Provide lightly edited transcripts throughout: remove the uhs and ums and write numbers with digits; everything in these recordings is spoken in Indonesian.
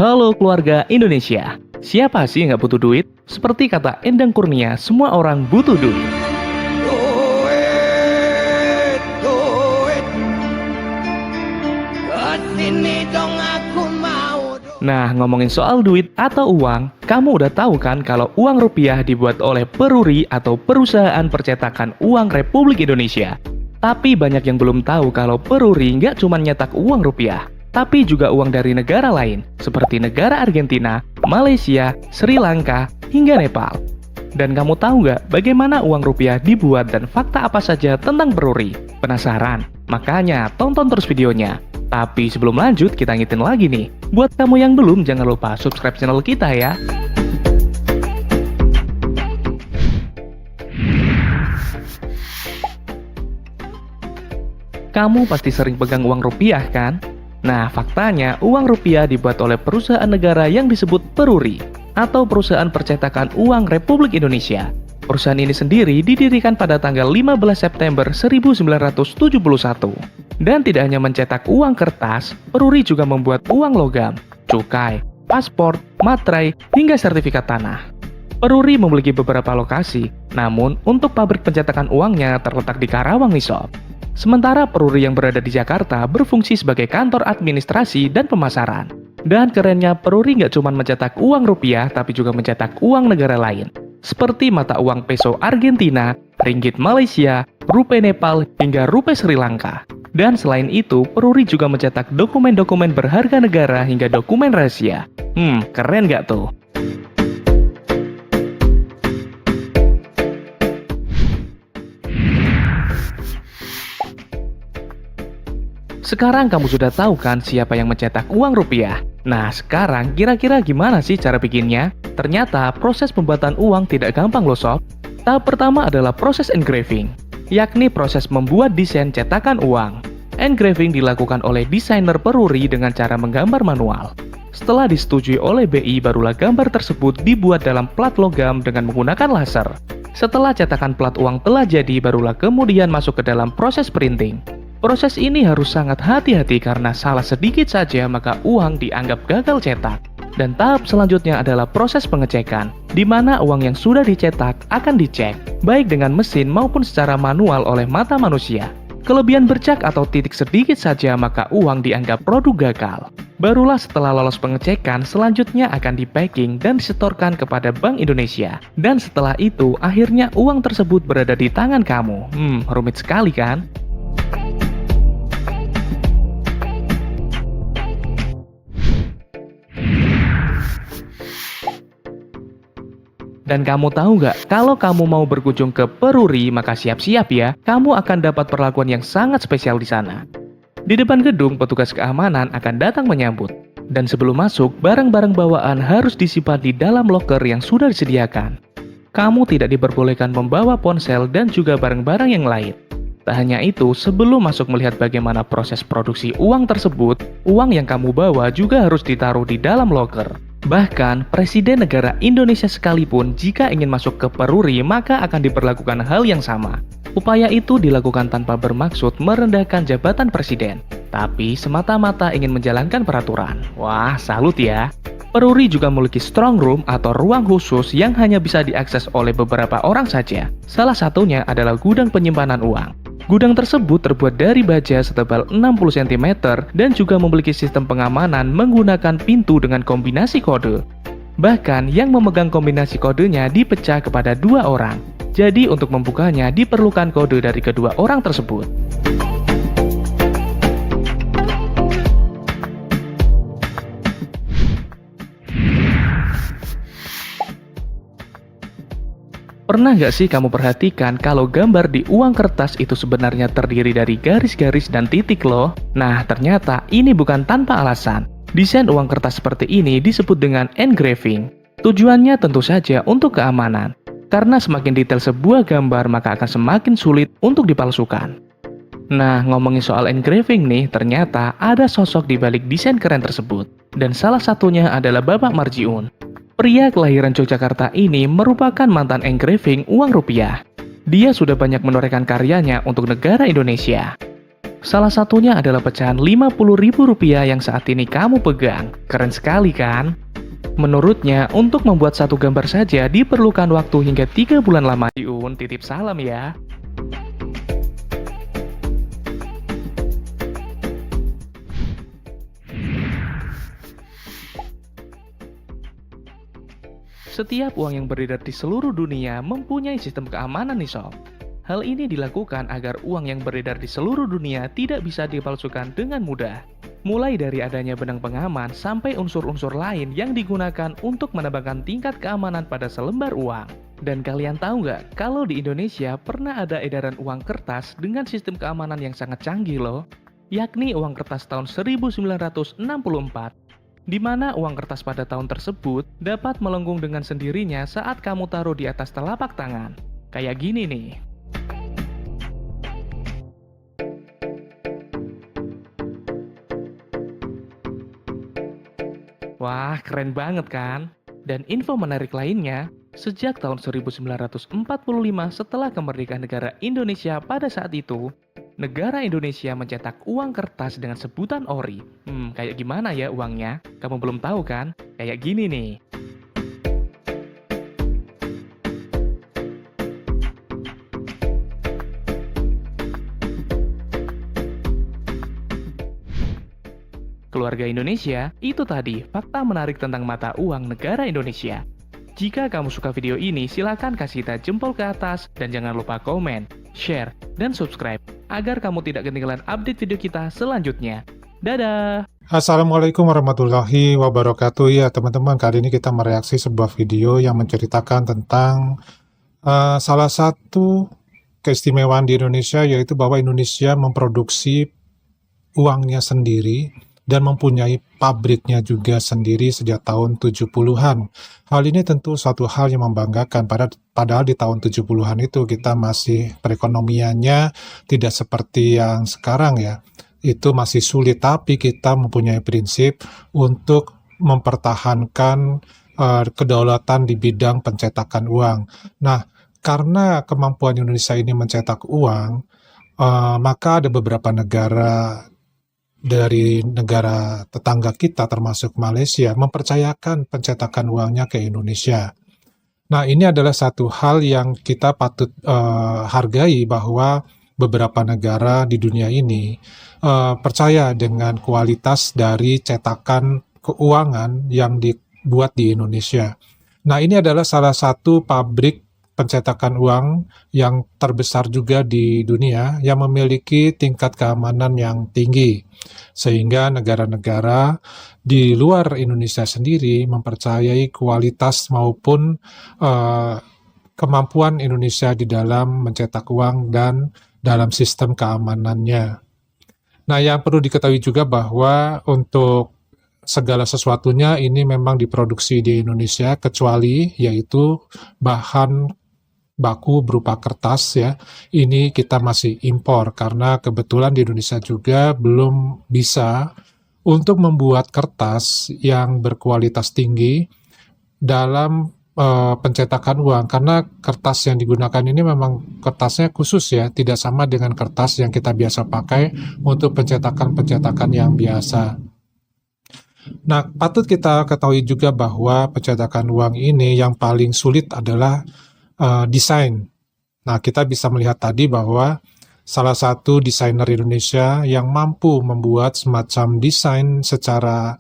Halo keluarga Indonesia, siapa sih yang nggak butuh duit? Seperti kata Endang Kurnia, semua orang butuh duit. Duit, duit, kesini dong aku mau duit. Nah, ngomongin soal duit atau uang, kamu udah tahu kan kalau uang rupiah dibuat oleh Peruri atau Perusahaan Percetakan Uang Republik Indonesia. Tapi banyak yang belum tahu kalau Peruri nggak cuma nyetak uang rupiah, tapi juga uang dari negara lain, seperti negara Argentina, Malaysia, Sri Lanka, hingga Nepal. Dan kamu tahu nggak bagaimana uang rupiah dibuat dan fakta apa saja tentang Peruri? Penasaran? Makanya tonton terus videonya. Tapi sebelum lanjut, kita ngitin lagi nih. Buat kamu yang belum, jangan lupa subscribe channel kita ya. Kamu pasti sering pegang uang rupiah kan? Nah, faktanya uang rupiah dibuat oleh perusahaan negara yang disebut Peruri atau Perusahaan Percetakan Uang Republik Indonesia. Perusahaan ini sendiri didirikan pada tanggal 15 September 1971. Dan tidak hanya mencetak uang kertas, Peruri juga membuat uang logam, cukai, paspor, materai, hingga sertifikat tanah. Peruri memiliki beberapa lokasi, namun untuk pabrik pencetakan uangnya terletak di Karawang nih sob. Sementara Peruri yang berada di Jakarta berfungsi sebagai kantor administrasi dan pemasaran. Dan kerennya Peruri nggak cuma mencetak uang rupiah, tapi juga mencetak uang negara lain. Seperti mata uang peso Argentina, ringgit Malaysia, rupiah Nepal, hingga rupiah Sri Lanka. Dan selain itu, Peruri juga mencetak dokumen-dokumen berharga negara hingga dokumen rahasia. Keren nggak tuh? Sekarang kamu sudah tahu kan siapa yang mencetak uang rupiah? Nah, sekarang kira-kira gimana sih cara bikinnya? Ternyata proses pembuatan uang tidak gampang loh sob. Tahap pertama adalah proses engraving, yakni proses membuat desain cetakan uang. Engraving dilakukan oleh desainer Peruri dengan cara menggambar manual. Setelah disetujui oleh BI, barulah gambar tersebut dibuat dalam plat logam dengan menggunakan laser. Setelah cetakan plat uang telah jadi, barulah kemudian masuk ke dalam proses printing. Proses ini harus sangat hati-hati karena salah sedikit saja maka uang dianggap gagal cetak. Dan tahap selanjutnya adalah proses pengecekan, di mana uang yang sudah dicetak akan dicek, baik dengan mesin maupun secara manual oleh mata manusia. Kelebihan bercak atau titik sedikit saja maka uang dianggap produk gagal. Barulah setelah lolos pengecekan, selanjutnya akan di-packing dan disetorkan kepada Bank Indonesia. Dan setelah itu, akhirnya uang tersebut berada di tangan kamu. Rumit sekali kan? Dan kamu tahu nggak, kalau kamu mau berkunjung ke Peruri, maka siap-siap ya, kamu akan dapat perlakuan yang sangat spesial di sana. Di depan gedung, petugas keamanan akan datang menyambut. Dan sebelum masuk, barang-barang bawaan harus disimpan di dalam loker yang sudah disediakan. Kamu tidak diperbolehkan membawa ponsel dan juga barang-barang yang lain. Tak hanya itu, sebelum masuk melihat bagaimana proses produksi uang tersebut, uang yang kamu bawa juga harus ditaruh di dalam loker. Bahkan, Presiden negara Indonesia sekalipun jika ingin masuk ke Peruri maka akan diperlakukan hal yang sama. Upaya itu dilakukan tanpa bermaksud merendahkan jabatan Presiden, tapi semata-mata ingin menjalankan peraturan. Wah, salut ya! Peruri juga memiliki strong room atau ruang khusus yang hanya bisa diakses oleh beberapa orang saja. Salah satunya adalah gudang penyimpanan uang. Gudang tersebut terbuat dari baja setebal 60 cm dan juga memiliki sistem pengamanan menggunakan pintu dengan kombinasi kode. Bahkan yang memegang kombinasi kodenya dipecah kepada 2 orang. Jadi untuk membukanya diperlukan kode dari kedua orang tersebut. Pernah nggak sih kamu perhatikan kalau gambar di uang kertas itu sebenarnya terdiri dari garis-garis dan titik loh? Nah, ternyata ini bukan tanpa alasan. Desain uang kertas seperti ini disebut dengan engraving. Tujuannya tentu saja untuk keamanan. Karena semakin detail sebuah gambar maka akan semakin sulit untuk dipalsukan. Nah, ngomongin soal engraving nih, ternyata ada sosok di balik desain keren tersebut. Dan salah satunya adalah Bapak Marjiun. Pria kelahiran Yogyakarta ini merupakan mantan engraving uang rupiah. Dia sudah banyak menorehkan karyanya untuk negara Indonesia. Salah satunya adalah pecahan Rp50.000 yang saat ini kamu pegang. Keren sekali kan? Menurutnya, untuk membuat satu gambar saja diperlukan waktu hingga 3 bulan lamanya. Yun, titip salam ya. Setiap uang yang beredar di seluruh dunia mempunyai sistem keamanan nih sob. Hal ini dilakukan agar uang yang beredar di seluruh dunia tidak bisa dipalsukan dengan mudah. Mulai dari adanya benang pengaman sampai unsur-unsur lain yang digunakan untuk menambahkan tingkat keamanan pada selembar uang. Dan kalian tahu nggak, kalau di Indonesia pernah ada edaran uang kertas dengan sistem keamanan yang sangat canggih loh, yakni uang kertas tahun 1964. Di mana uang kertas pada tahun tersebut dapat melengkung dengan sendirinya saat kamu taruh di atas telapak tangan. Kayak gini nih. Wah, keren banget kan? Dan info menarik lainnya, sejak tahun 1945 setelah kemerdekaan negara Indonesia pada saat itu, negara Indonesia mencetak uang kertas dengan sebutan ori. Kayak gimana ya uangnya? Kamu belum tahu kan? Kayak gini nih. Keluarga Indonesia, itu tadi fakta menarik tentang mata uang negara Indonesia. Jika kamu suka video ini, silakan kasih kita jempol ke atas dan jangan lupa komen, share, dan subscribe agar kamu tidak ketinggalan update video kita selanjutnya. Dadah! Assalamualaikum warahmatullahi wabarakatuh. Ya teman-teman, kali ini kita mereaksi sebuah video yang menceritakan tentang salah satu keistimewaan di Indonesia, yaitu bahwa Indonesia memproduksi uangnya sendiri dan mempunyai pabriknya juga sendiri sejak tahun 70-an. Hal ini tentu suatu hal yang membanggakan, padahal di tahun 70-an itu kita masih perekonomiannya tidak seperti yang sekarang ya. Itu masih sulit, tapi kita mempunyai prinsip untuk mempertahankan kedaulatan di bidang pencetakan uang. Nah, karena kemampuan Indonesia ini mencetak uang, maka ada beberapa negara dari negara tetangga kita termasuk Malaysia mempercayakan pencetakan uangnya ke Indonesia. Nah, ini adalah satu hal yang kita patut hargai, bahwa beberapa negara di dunia ini percaya dengan kualitas dari cetakan keuangan yang dibuat di Indonesia. Nah, ini adalah salah satu pabrik pencetakan uang yang terbesar juga di dunia yang memiliki tingkat keamanan yang tinggi, sehingga negara-negara di luar Indonesia sendiri mempercayai kualitas maupun kemampuan Indonesia di dalam mencetak uang dan dalam sistem keamanannya. Nah, yang perlu diketahui juga bahwa untuk segala sesuatunya ini memang diproduksi di Indonesia, kecuali yaitu bahan baku berupa kertas ya. Ini kita masih impor karena kebetulan di Indonesia juga belum bisa untuk membuat kertas yang berkualitas tinggi dalam pencetakan uang, karena kertas yang digunakan ini memang kertasnya khusus ya, tidak sama dengan kertas yang kita biasa pakai untuk pencetakan-pencetakan yang biasa. Nah, patut kita ketahui juga bahwa pencetakan uang ini yang paling sulit adalah desain. Nah, kita bisa melihat tadi bahwa salah satu desainer Indonesia yang mampu membuat semacam desain secara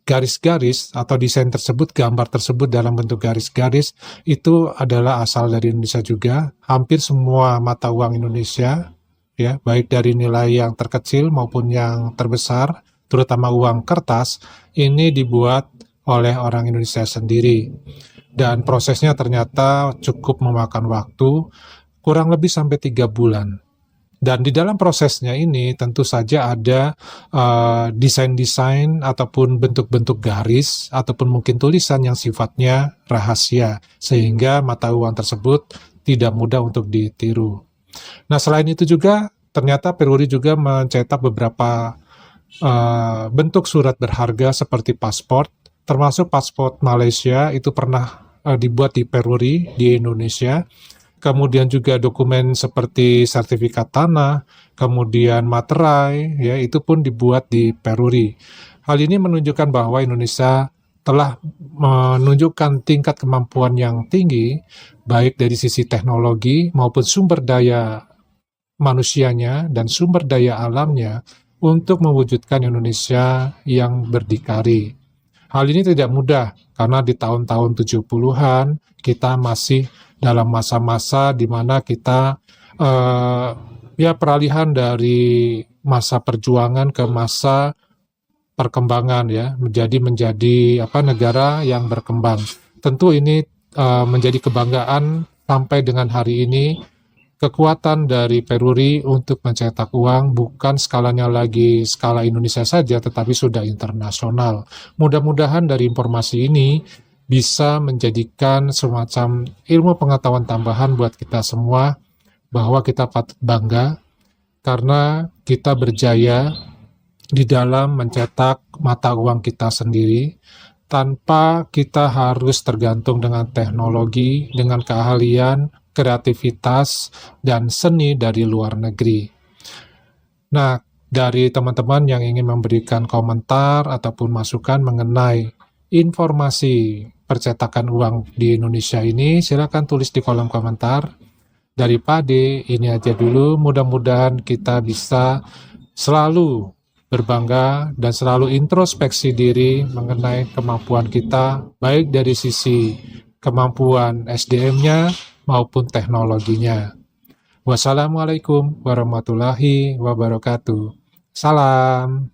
garis-garis atau desain tersebut, gambar tersebut dalam bentuk garis-garis, itu adalah asal dari Indonesia juga. Hampir semua mata uang Indonesia, ya, baik dari nilai yang terkecil maupun yang terbesar, terutama uang kertas, ini dibuat oleh orang Indonesia sendiri. Dan prosesnya ternyata cukup memakan waktu, kurang lebih sampai 3 bulan. Dan di dalam prosesnya ini tentu saja ada desain-desain ataupun bentuk-bentuk garis ataupun mungkin tulisan yang sifatnya rahasia, sehingga mata uang tersebut tidak mudah untuk ditiru. Nah, selain itu juga ternyata Peruri juga mencetak beberapa bentuk surat berharga seperti paspor, termasuk paspor Malaysia itu pernah dibuat di Peruri di Indonesia. kemudian juga dokumen seperti sertifikat tanah, kemudian materai, ya itu pun dibuat di Peruri. Hal ini menunjukkan bahwa Indonesia telah menunjukkan tingkat kemampuan yang tinggi, baik dari sisi teknologi maupun sumber daya manusianya dan sumber daya alamnya untuk mewujudkan Indonesia yang berdikari. Hal ini tidak mudah karena di tahun-tahun 70-an kita masih dalam masa-masa di mana kita ya peralihan dari masa perjuangan ke masa perkembangan ya, menjadi negara yang berkembang. Tentu ini menjadi kebanggaan sampai dengan hari ini. Kekuatan dari Peruri untuk mencetak uang bukan skalanya lagi skala Indonesia saja, tetapi sudah internasional. Mudah-mudahan dari informasi ini bisa menjadikan semacam ilmu pengetahuan tambahan buat kita semua, bahwa kita patut bangga karena kita berjaya di dalam mencetak mata uang kita sendiri, tanpa kita harus tergantung dengan teknologi, dengan keahlian, kreativitas, dan seni dari luar negeri. Nah, dari teman-teman yang ingin memberikan komentar ataupun masukan mengenai informasi percetakan uang di Indonesia ini, silakan tulis di kolom komentar. Dari Pade, ini aja dulu. Mudah-mudahan kita bisa selalu berbangga dan selalu introspeksi diri mengenai kemampuan kita, baik dari sisi kemampuan SDM-nya maupun teknologinya. Wassalamualaikum warahmatullahi wabarakatuh. Salam.